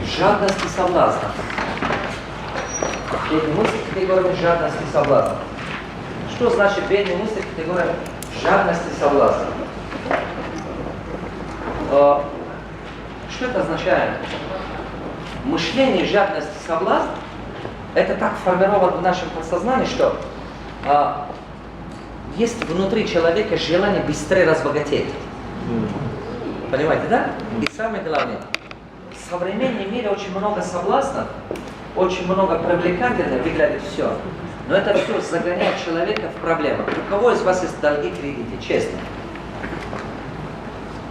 жадность и соблазн. Бедные мысли категория жадность и соблазн. Что значит бедные мысли категория жадность и соблазн? Что это означает? Мышление, жадность и соблазн это так формировано в нашем подсознании, что есть внутри человека желание быстрее разбогатеть. Понимаете, да? И самое главное, в современном мире очень много соблазнов, очень много привлекательных выглядит все. Но это все загоняет человека в проблемы. У кого из вас есть долги, кредиты? Честно.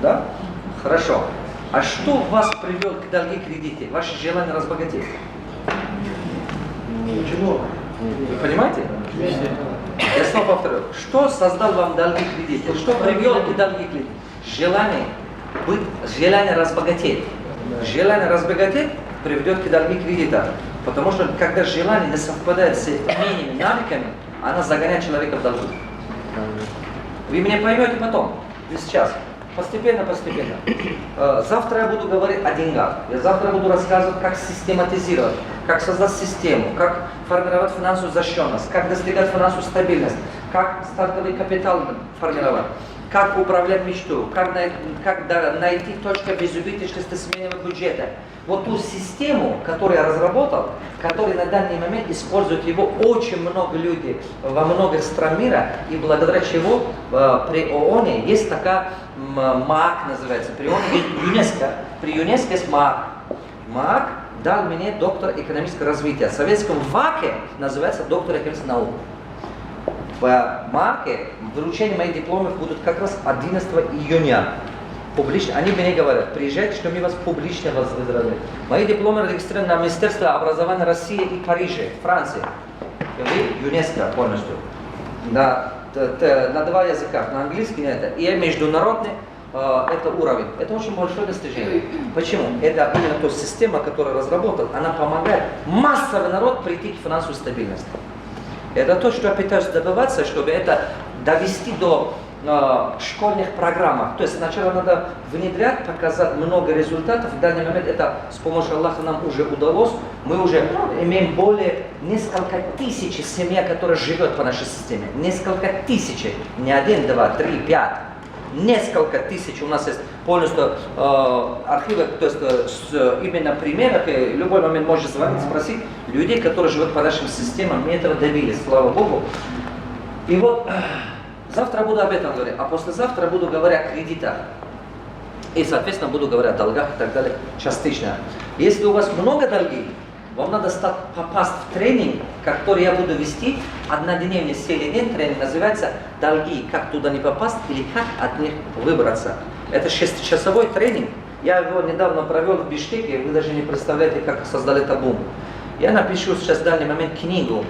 Да? Хорошо. А что вас привел к долги, кредите? Ваше желание разбогатеть? Почему? Вы понимаете? Я снова повторю. Что создал вам долги, кредиты? Что привел к долги, кредиты? Желание разбогатеть. Желание разбогатеть приведет к долги, кредита. Потому что когда желание не совпадает с умениями, навыками, она загоняет человека в долги. Вы меня поймете потом, не сейчас. Постепенно. Завтра я буду говорить о деньгах. Я завтра буду рассказывать, как систематизировать, как создать систему, как формировать финансовую защищенность, как достигать финансовую стабильность, как стартовый капитал формировать, как управлять мечтой, как найти точку безубыточности смены бюджета. Вот ту систему, которую я разработал, которую на данный момент используют его очень много людей во многих странах мира, и благодаря чего при ООН есть такая МАК называется, при ООН есть ЮНЕСКО, при ЮНЕСКО есть МАК. МАК дал мне доктор экономического развития. В советском ВАКе называется доктор экономических наук. В МАКе вручение моих дипломов будут как раз 11 июня. Публично. Они мне говорят, приезжайте, что мы вас публично поздравляем. Мои дипломы регистрированы на Министерство образования России и Париже, Франции. И ЮНЕСКО полностью. На 2 языка, на английский это. И международный это уровень. Это очень большое достижение. Почему? Это именно та система, которую разработал, она помогает массовый народ прийти к финансовой стабильности. Это то, что я пытаюсь добиваться, чтобы это довести до школьных программах. То есть сначала надо внедрять, показать много результатов. В данный момент это с помощью Аллаха нам уже удалось. Мы уже имеем более несколько тысяч семей, которые живут по нашей системе. Несколько тысяч. Не 1, 2, 3, 5. Несколько тысяч у нас есть полностью архивы, то есть именно примерах, и в любой момент можешь звонить, спросить людей, которые живут по нашим системам, мы этого добились, слава Богу. И вот завтра буду об этом говорить, а послезавтра буду говорить о кредитах. И, соответственно, буду говорить о долгах и так далее частично. Если у вас много долгов, вам надо попасть в тренинг, который я буду вести, однодневный серийный тренинг, называется «Долги. Как туда не попасть или как от них выбраться». Это 6-часовой тренинг. Я его недавно провел в Бишкеке, вы даже не представляете, как создали табу. Я напишу сейчас в данный момент книгу.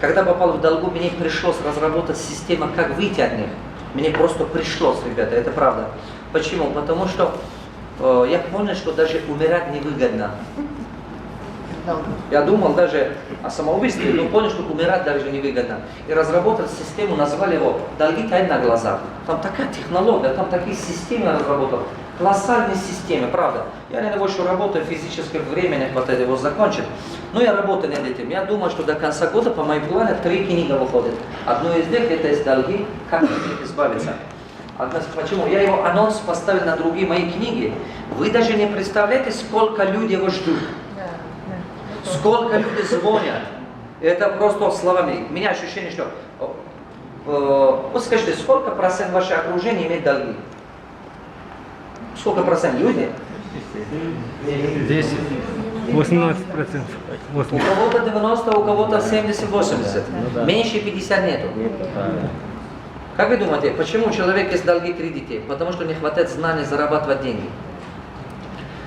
Когда попал в долгу, мне пришлось разработать систему, как выйти от них. Мне просто пришлось, ребята, это правда. Почему? Потому что я понял, что даже умирать невыгодно. Я думал даже о самоубийстве, но понял, что умирать даже невыгодно. И разработал систему, назвали его «Долги тают на глазах». Там такая технология, там такие системы разработал. Колоссальные системы, правда. Я на него еще работаю, физически времени хватает его закончить. Но я работаю над этим. Я думаю, что до конца года по моим планам 3 книги выходят. Одно из них это из долги, как от них избавиться. Почему? Я его анонс поставил на другие мои книги. Вы даже не представляете, сколько людей его ждут. Сколько людей звонят. Это просто словами. У меня ощущение, что... Вот скажите, сколько процент вашего окружения имеет долги? Сколько процент люди? 10. 18%. У кого-то 90, у кого-то 70-80. Меньше 50 нету. Как вы думаете, почему у человека есть долги и кредиты? Потому что не хватает знаний зарабатывать деньги.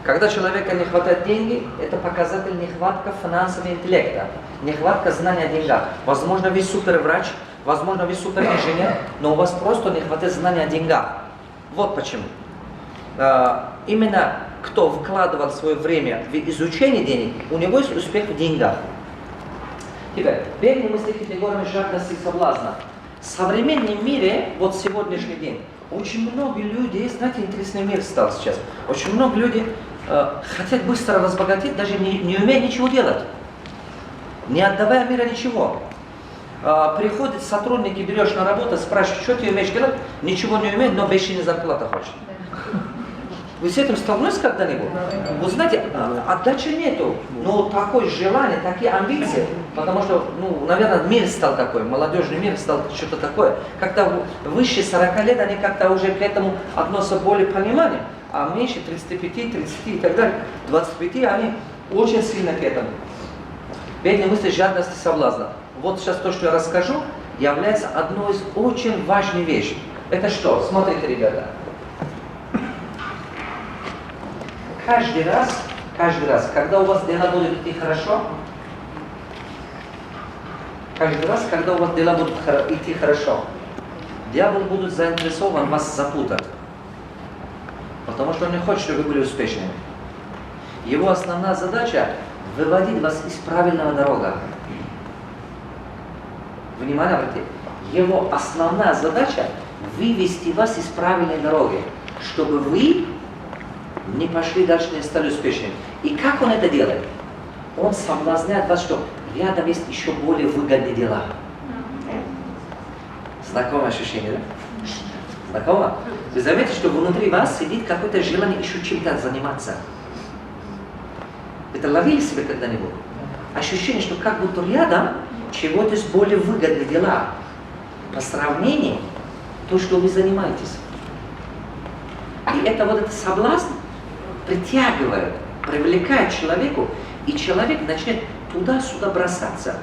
Когда человека не хватает денег, это показатель нехватка финансового интеллекта, нехватка знания о деньгах. Возможно, вы суперврач, возможно, вы суперинженер, но у вас просто не хватает знания о деньгах. Вот почему. Именно кто вкладывал свое время в изучение денег, у него есть успех в деньгах. Теперь, бедные мысли категориями жадности и соблазна. В современном мире, вот сегодняшний день, очень много людей, знаете, интересный мир стал сейчас. Очень много людей хотят быстро разбогатеть, даже не умея ничего делать, не отдавая мира ничего. Приходят сотрудники, берешь на работу, спрашиваешь, что ты умеешь делать, ничего не умеешь, но бешеная зарплата хочешь. Вы с этим столкнулись когда-нибудь? Вы знаете, отдачи нету, но такое желание, такие амбиции, потому что, наверное, мир стал такой, молодежный мир стал что-то такое. Как-то выше 40 лет они как-то уже к этому относятся более пониманием, а меньше 35, 30 и так далее, 25 они очень сильно к этому. Бедные мысли, жадности, соблазна. Вот сейчас то, что я расскажу, является одной из очень важных вещей. Это что? Смотрите, ребята. Каждый раз, когда у вас дела будут идти хорошо, каждый раз, когда у вас дела будут идти хорошо, дьявол будет заинтересован вас запутать. Потому что он не хочет, чтобы вы были успешными. Его основная задача – выводить вас из правильного дорога. Внимание, обратите. Его основная задача – вывести вас из правильной дороги, чтобы вы не пошли дальше, не стали успешными. И как он это делает? Он соблазняет вас, что рядом есть еще более выгодные дела. Знакомое ощущение, да? Знакомо? Вы заметите, что внутри вас сидит какое-то желание еще чем-то заниматься. Это ловили себе когда-нибудь? Ощущение, что как будто рядом чего-то есть более выгодные дела по сравнению то, что вы занимаетесь. И это вот этот соблазн притягивает, привлекает человеку, и человек начнет туда-сюда бросаться.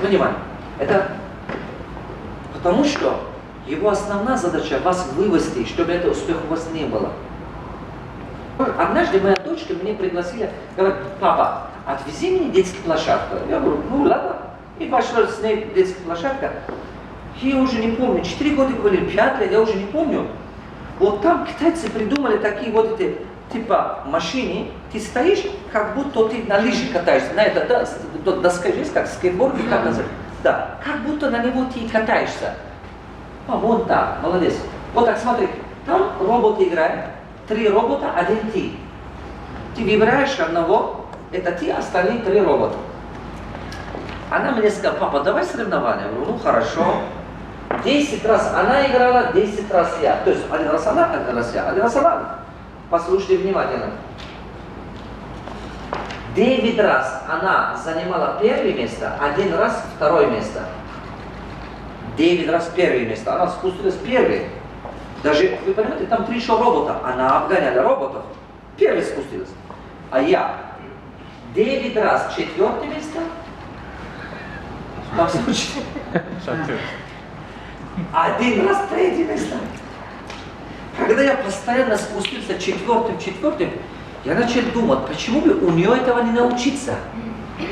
Внимание, это потому что его основная задача вас вывести, чтобы этого успеха у вас не было. Однажды моя дочка меня пригласила, говорит, папа, отвези меня в детскую площадку. Я говорю, ладно. И пошла с ней в детскую площадку. Я уже не помню, 4 года говорили, 5 лет, я уже не помню. Вот там китайцы придумали такие вот эти, типа, машины. Ты стоишь, как будто ты на лыжах катаешься. На это, да, доска есть, как скейтборд, как называется. Да, как будто на него ты катаешься. Вот так, молодец. Вот так, смотри, там робот играет. 3 робота, 1 ты. Ты выбираешь одного, это ты, остальные 3 робота. Она мне сказала, папа, давай соревнования. Я говорю, хорошо. 10 раз она играла, 10 раз я. То есть 1 раз она, 1 раз я, 1 раз она. Послушайте внимательно. 9 раз она занимала 1 место, 1 раз 2 место. 9 раз 1 место. Она спустилась 1. Даже, вы понимаете, там 3 еще робота. Она обгоняла роботов. 1 спустилась. А я 9 раз 4 место. Послушайте. 1 раз 3 место. Когда я постоянно спустился 4, я начал думать, почему бы у нее этого не научиться.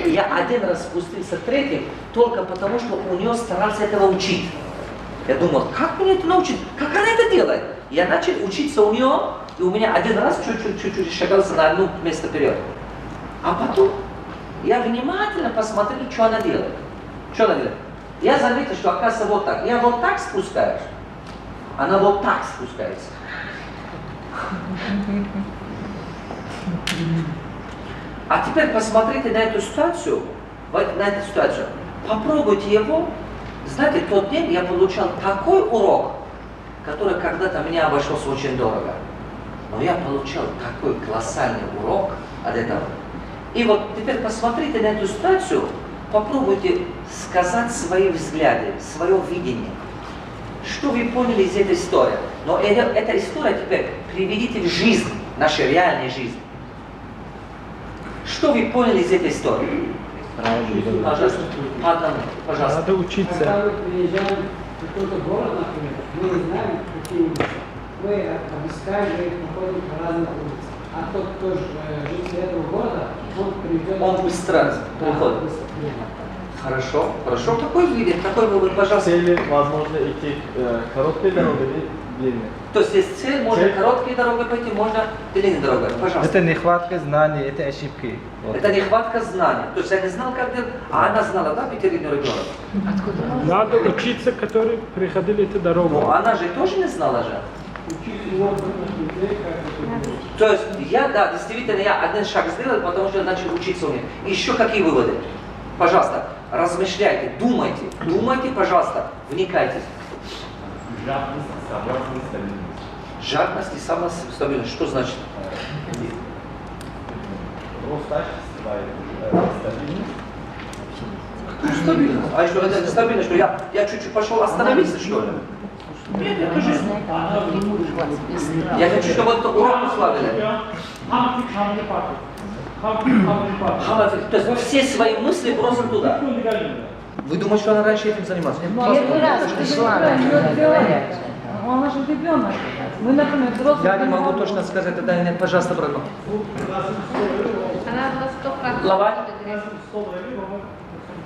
Я 1 раз спустился 3, только потому, что у нее старался этого учить. Я думал, как мне это научить? Как она это делает? Я начал учиться у нее, и у меня 1 раз чуть-чуть шагался на 1 место вперед. А потом я внимательно посмотрел, что она делает. Что она делает? Я заметил, что оказывается вот так. Я вот так спускаюсь, она вот так спускается. А теперь посмотрите на эту ситуацию, попробуйте его. Знаете, в тот день я получал такой урок, который когда-то меня обошелся очень дорого. Но я получал такой колоссальный урок от этого. И вот теперь посмотрите на эту ситуацию, попробуйте сказать свои взгляды, свое видение. Что вы поняли из этой истории? Но эта история теперь приведите в жизнь, нашей реальной жизни. Что вы поняли из этой истории? Пожалуйста, пожалуйста. Надо учиться. Когда мы приезжаем в какой-то город, например, мы не знаем, какие улицы. Мы обыскаем, мы находим по разных улицах. А тот, кто житель этого города, он приведет... Он быстро приходит. Хорошо, хорошо. Такой вывод, такой вывод, пожалуйста. Цели, возможно, идти короткой дорогой или длинной. То есть есть цель, можно короткой дорогой пойти, можно длинной дорогой. Пожалуйста. Это нехватка знаний, это ошибки. Вот. Это нехватка знаний. То есть я не знал, как делать, а она знала, да, 5-летний ребенок? Надо учиться, которые приходили эту дорогу. Ну, она же тоже не знала же. учить у опытных людей, как это делать. То есть я, да, действительно, я один шаг сделал, потому что я начал учиться у них. И еще какие выводы? Пожалуйста, размышляйте, думайте, думайте, пожалуйста, вникайте. Жадность, соблазн, стабильность. Жадность и самостабильность. Что значит? Ростачество, стабильность. Стабильность. А что, это нестабильность, что я чуть-чуть пошел остановиться, что ли? Нет, это жизнь. Я хочу, чтобы это урок уславили. То есть все свои мысли бросим туда. Вы думаете, что она раньше этим занималась? Первый раз пришла на говорят. Он наш ребенок. Мы, например, взрослые. Я не могу точно сказать, это нет, пожалуйста, браток. Она была 100% Лаваль?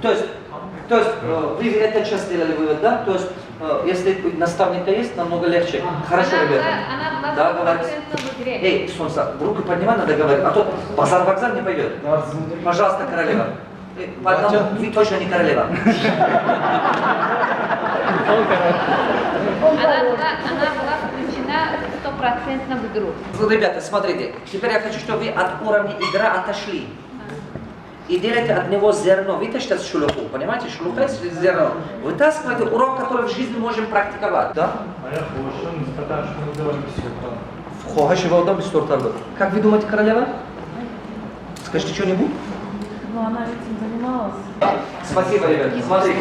То есть вы это сейчас сделали вывод, да? То есть, если наставника есть, намного легче. Хорошо, ребята. Она была Да, говорите. 100% в игре. Эй, солнце, руки поднимай, надо говорить, а то базар-вокзал не пойдет. Пожалуйста, королева. По одному, вы точно не королева. Она была включена 100% в игру. Ребята, смотрите, теперь я хочу, чтобы вы от уровня игра отошли. И делайте от него зерно. Вытащите шелуху, понимаете? Шелуха есть зерно. Вытаскивайте урок, который в жизни можем практиковать. Да? Хочешь его дом без торта. Как вы думаете, королева? Скажите что-нибудь? Но она этим занималась. Спасибо, ребята. Смотрите,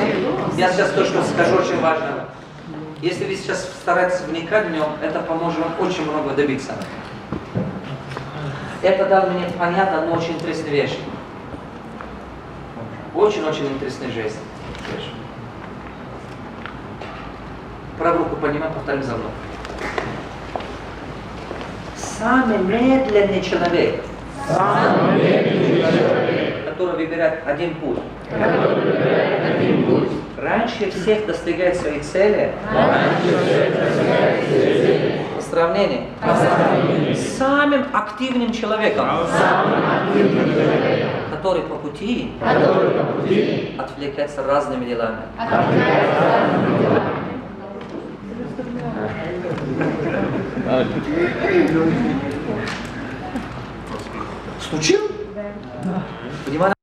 я сейчас то, что скажу, очень важно. Если вы сейчас стараетесь вникать в него, это поможет вам очень много добиться. Это дал мне понятно, но очень интересная вещь. Очень-очень интересный жест. Правую руку поднимаем, повторим за мной. Самый медленный человек, который выбирает один путь, раньше всех достигает своей цели, по сравнению с самым активным человеком, который по пути отвлекается разными делами. Случил? Внимание.